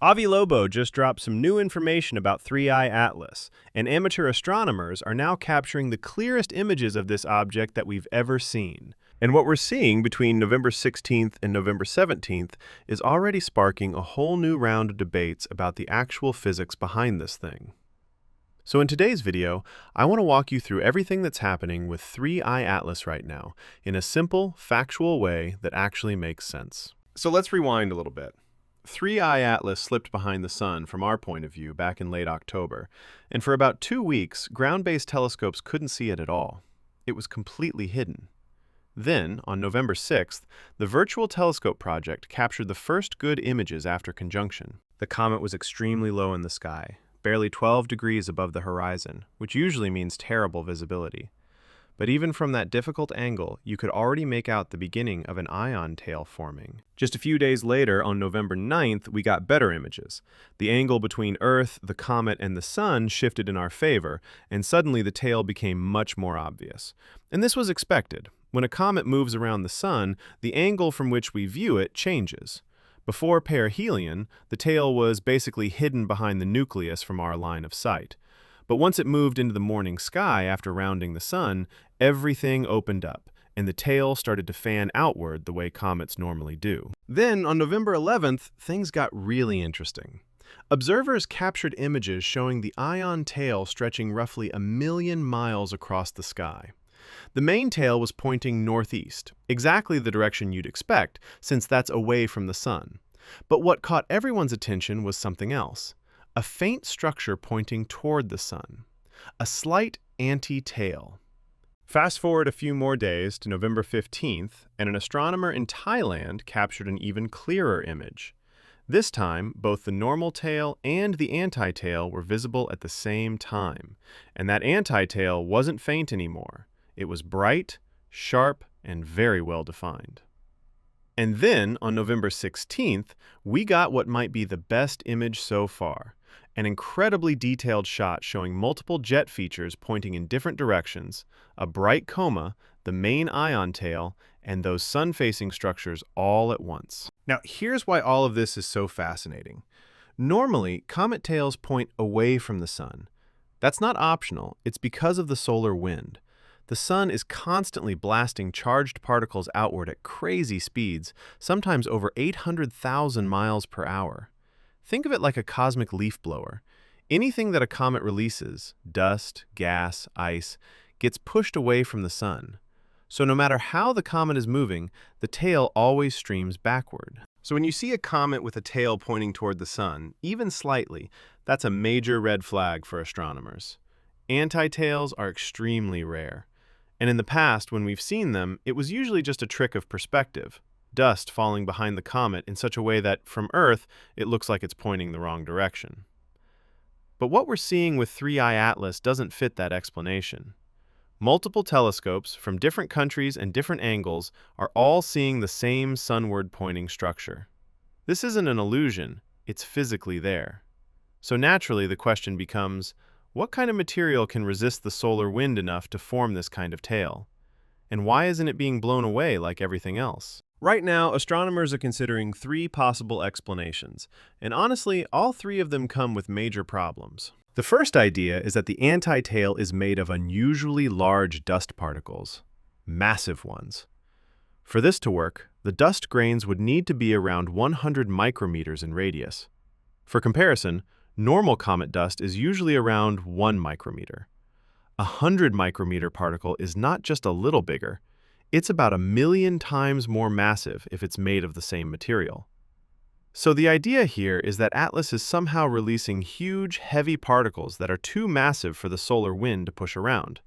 Avi Lobo just dropped some new information about 3I Atlas, and amateur astronomers are now capturing the clearest images of this object that we've ever seen. And what we're seeing between November 16th and November 17th is already sparking a whole new round of debates about the actual physics behind this thing. So in today's video, I want to walk you through everything that's happening with 3I Atlas right now in a simple, factual way that actually makes sense. So let's rewind a little bit. 3I Atlas slipped behind the sun from our point of view back in late October, and for about 2 weeks, ground-based telescopes couldn't see it at all. It was completely hidden. Then, on November 6th, the Virtual Telescope project captured the first good images after conjunction. The comet was extremely low in the sky, barely 12 degrees above the horizon, which usually means terrible visibility. But even from that difficult angle, you could already make out the beginning of an ion tail forming. Just a few days later, on November 9th, we got better images. The angle between Earth, the comet, and the sun shifted in our favor, and suddenly the tail became much more obvious. And this was expected. When a comet moves around the sun, the angle from which we view it changes. Before perihelion, the tail was basically hidden behind the nucleus from our line of sight. But once it moved into the morning sky after rounding the sun, everything opened up, and the tail started to fan outward the way comets normally do. Then, on November 11th, things got really interesting. Observers captured images showing the ion tail stretching roughly 1 million miles across the sky. The main tail was pointing northeast, exactly the direction you'd expect, since that's away from the sun. But what caught everyone's attention was something else. A faint structure pointing toward the sun. A slight anti-tail. Fast forward a few more days to November 15th, and an astronomer in Thailand captured an even clearer image. This time, both the normal tail and the anti-tail were visible at the same time. And that anti-tail wasn't faint anymore. It was bright, sharp, and very well defined. And then, on November 16th, we got what might be the best image so far. An incredibly detailed shot showing multiple jet features pointing in different directions, a bright coma, the main ion tail, and those sun-facing structures all at once. Now, here's why all of this is so fascinating. Normally, comet tails point away from the sun. That's not optional, it's because of the solar wind. The sun is constantly blasting charged particles outward at crazy speeds, sometimes over 800,000 miles per hour. Think of it like a cosmic leaf blower. Anything that a comet releases, dust, gas, ice, gets pushed away from the sun. So no matter how the comet is moving, the tail always streams backward. So when you see a comet with a tail pointing toward the sun, even slightly, that's a major red flag for astronomers. Anti-tails are extremely rare. And in the past, when we've seen them, it was usually just a trick of perspective. Dust falling behind the comet in such a way that, from Earth, it looks like it's pointing the wrong direction. But what we're seeing with 3I Atlas doesn't fit that explanation. Multiple telescopes from different countries and different angles are all seeing the same sunward pointing structure. This isn't an illusion, it's physically there. So naturally the question becomes, what kind of material can resist the solar wind enough to form this kind of tail? And why isn't it being blown away like everything else? Right now, astronomers are considering 3 possible explanations, and honestly, all 3 of them come with major problems. The first idea is that the anti-tail is made of unusually large dust particles, massive ones. For this to work, the dust grains would need to be around 100 micrometers in radius. For comparison, normal comet dust is usually around 1 micrometer. A 100 micrometer particle is not just a little bigger, it's about 1 million times more massive if it's made of the same material. So the idea here is that Atlas is somehow releasing huge, heavy particles that are too massive for the solar wind to push around.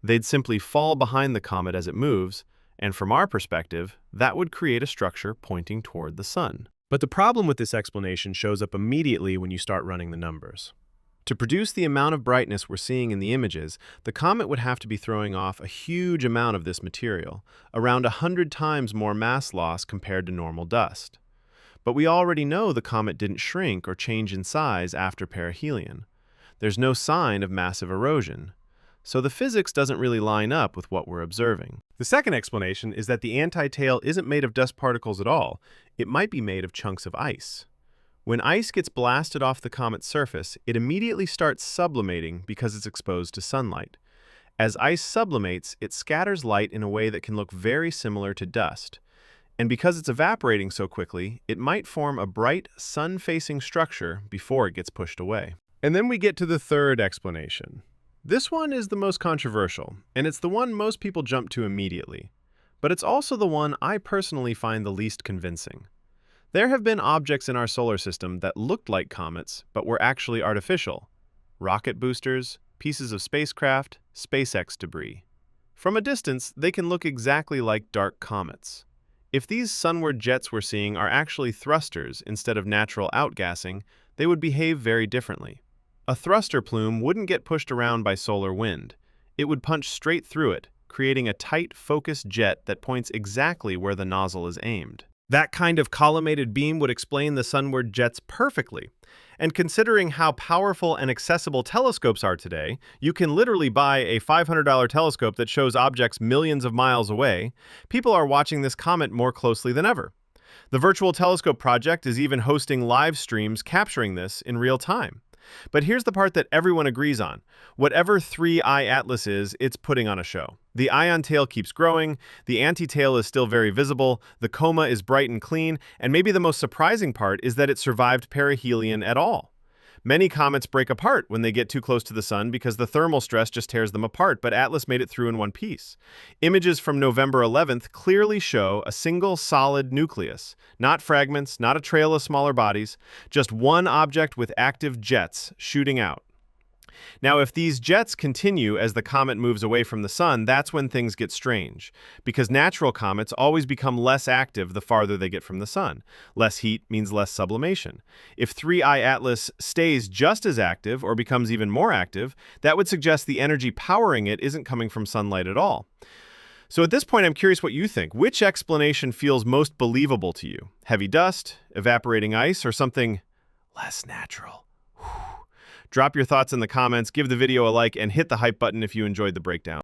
They'd simply fall behind the comet as it moves, and from our perspective, that would create a structure pointing toward the sun. But the problem with this explanation shows up immediately when you start running the numbers. To produce the amount of brightness we're seeing in the images, the comet would have to be throwing off a huge amount of this material, around 100 times more mass loss compared to normal dust. But we already know the comet didn't shrink or change in size after perihelion. There's no sign of massive erosion. So the physics doesn't really line up with what we're observing. The second explanation is that the anti-tail isn't made of dust particles at all. It might be made of chunks of ice. When ice gets blasted off the comet's surface, it immediately starts sublimating because it's exposed to sunlight. As ice sublimates, it scatters light in a way that can look very similar to dust. And because it's evaporating so quickly, it might form a bright, sun-facing structure before it gets pushed away. And then we get to the third explanation. This one is the most controversial, and it's the one most people jump to immediately. But it's also the one I personally find the least convincing. There have been objects in our solar system that looked like comets, but were actually artificial. Rocket boosters, pieces of spacecraft, SpaceX debris. From a distance, they can look exactly like dark comets. If these sunward jets we're seeing are actually thrusters instead of natural outgassing, they would behave very differently. A thruster plume wouldn't get pushed around by solar wind. It would punch straight through it, creating a tight, focused jet that points exactly where the nozzle is aimed. That kind of collimated beam would explain the sunward jets perfectly. And considering how powerful and accessible telescopes are today, you can literally buy a $500 telescope that shows objects millions of miles away. People are watching this comet more closely than ever. The Virtual Telescope Project is even hosting live streams capturing this in real time. But here's the part that everyone agrees on. Whatever 3I Atlas is, it's putting on a show. The ion tail keeps growing, the anti-tail is still very visible, the coma is bright and clean, and maybe the most surprising part is that it survived perihelion at all. Many comets break apart when they get too close to the sun because the thermal stress just tears them apart, but Atlas made it through in one piece. Images from November 11th clearly show a single solid nucleus, not fragments, not a trail of smaller bodies, just one object with active jets shooting out. Now, if these jets continue as the comet moves away from the sun, that's when things get strange, because natural comets always become less active the farther they get from the sun. Less heat means less sublimation. If 3I Atlas stays just as active or becomes even more active, that would suggest the energy powering it isn't coming from sunlight at all. So at this point, I'm curious what you think. Which explanation feels most believable to you? Heavy dust, evaporating ice, or something less natural? Drop your thoughts in the comments, give the video a like, and hit the hype button if you enjoyed the breakdown.